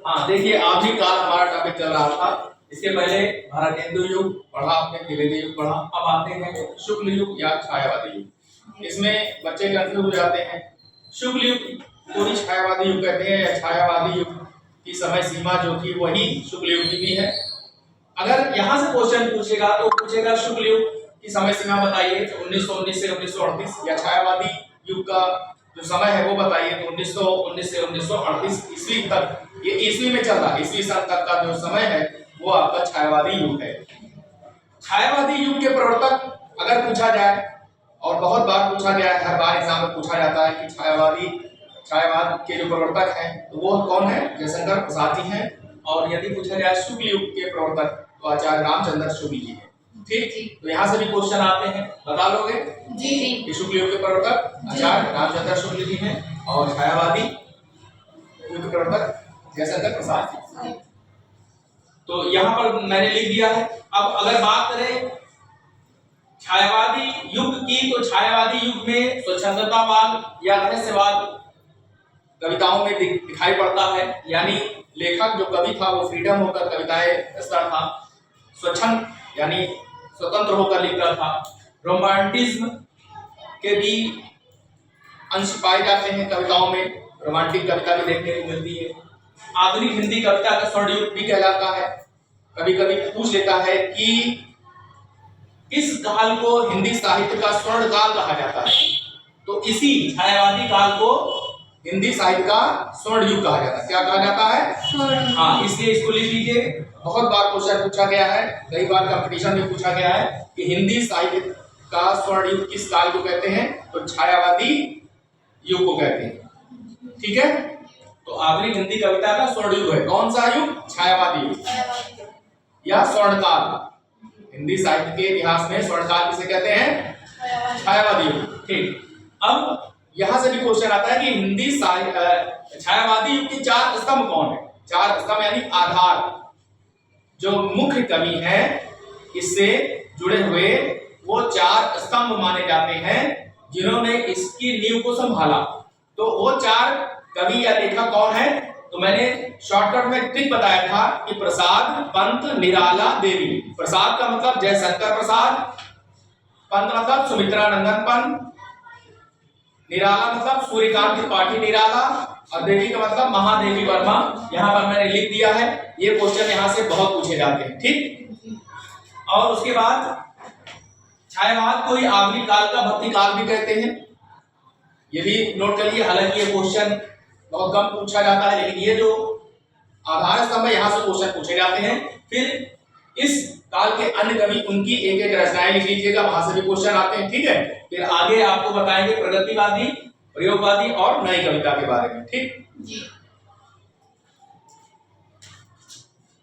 हाँ देखिए, आधुनिक काल हमारा टॉपिक चल रहा था। इसके पहले भारतेंदु युग पढ़ा आपने, त्रिवेदी युग पढ़ा। अब आते हैं शुक्ल युग या छायावादी युग। इसमें बच्चे कंफ्यूज हो जाते हैं। शुक्ल युग को ही छायावादी युग कहते हैं या छायावादी युग की समय सीमा जो थी वही शुक्ल युग की भी है। अगर यहाँ से क्वेश्चन पूछेगा तो पूछेगा शुक्ल युग की समय सीमा बताइए, तो 1919 से 1938, या छायावादी युग का जो समय है वो बताइए, तो 1919 से 1938 ईस्वी तक। ये ईस्वी में चल रहा है, ईस्वी सन तक का जो समय है वो आपका छायावादी युग है। छायावादी युग के प्रवर्तक अगर पूछा जाए, और बहुत बार पूछा गया है, हर बार एग्जाम में पूछा जाता है कि छायावाद के जो प्रवर्तक हैं तो वो कौन है? जयशंकर प्रसाद जी हैं। और यदि पूछा जाए शुक्ल युग के प्रवर्तक तो आचार्य रामचंद्र शुक्ल जी हैं। ठीक, तो यहाँ से भी क्वेश्चन आते हैं, बता लोगे? जी। शुक्ल युग के प्रवर्तक आचार्य रामचंद्र शुक्ल जी हैं और छायावादी युग के प्रवर्तक जयशंकर प्रसाद जी। तो यहाँ पर मैंने लिख दिया है। अब अगर बात करें छायावादी युग की, तो छायावादी युग में स्वच्छंदतावाद या रहस्यवाद कविताओं में दिखाई पड़ता है। यानी लेखक जो कवि था वो फ्रीडम होकर कविताएं रचता था, स्वच्छंद यानी स्वतंत्र होकर लिखता था। रोमांटिज्म के भी अंश पाए जाते हैं कविताओं में, रोमांटिक कविता भी देखने को मिलती है। आधुनिक हिंदी कविता का स्वर्ण युग भी कहलाता है। कभी कभी पूछ लेता है कि इस काल को हिंदी साहित्य का स्वर्ण काल कहा जाता है, तो इसी छायावादी काल को हिंदी साहित्य का स्वर्ण युग कहा जाता है। क्या कहा जाता है? हाँ, इसलिए इसको लिख लीजिए। बहुत बार क्वेश्चन पूछा गया है, कई बार कंपटीशन में पूछा गया है कि हिंदी साहित्य का स्वर्ण युग किस काल को कहते हैं, तो छायावादी युग को कहते हैं। ठीक है, तो आधुनिक हिंदी कविता का स्वर्ण युग है कौन सा युग? छायावादी युग या स्वर्णकाल। हिंदी साहित्य के इतिहास में स्वर्णकाल किसे कहते हैं? छायावादी युग। ठीक, अब यहां से भी क्वेश्चन आता है कि हिंदी छायावादी युग के चार स्तंभ कौन है? चार स्तंभ यानी आधार, जो मुख्य कवि है इससे जुड़े हुए वो चार स्तंभ माने जाते हैं जिन्होंने इसकी नींव को संभाला। तो वो चार कवि या लेखक कौन है? तो मैंने शॉर्टकट में ट्रिक बताया था कि प्रसाद, पंत, निराला, देवी। प्रसाद का मतलब जयशंकर प्रसाद, पंत मतलब सुमित्रानंदन पंत, निराला मतलब सूर्यकांत त्रिपाठी निराला, और देवी का मतलब महादेवी वर्मा। यहाँ पर मैंने लिख दिया है। ये क्वेश्चन यहाँ से बहुत पूछे जाते हैं। ठीक, और उसके बाद छायावाद को ही आधुनिक काल का भक्ति काल भी कहते हैं। ये भी नोट करिए, हालांकि ये क्वेश्चन बहुत कम पूछा जाता है, लेकिन ये जो आधार स्तंभ है यहाँ से क्वेश्चन पूछे जाते हैं। फिर इस काल के अन्य कवि, उनकी एक एक रचनाएं लिख लीजिएगा, वहां से भी क्वेश्चन आते हैं। ठीक है, फिर आगे आपको बताएंगे प्रगतिवादी, प्रयोगवादी और नई कविता के बारे में। ठीक जी।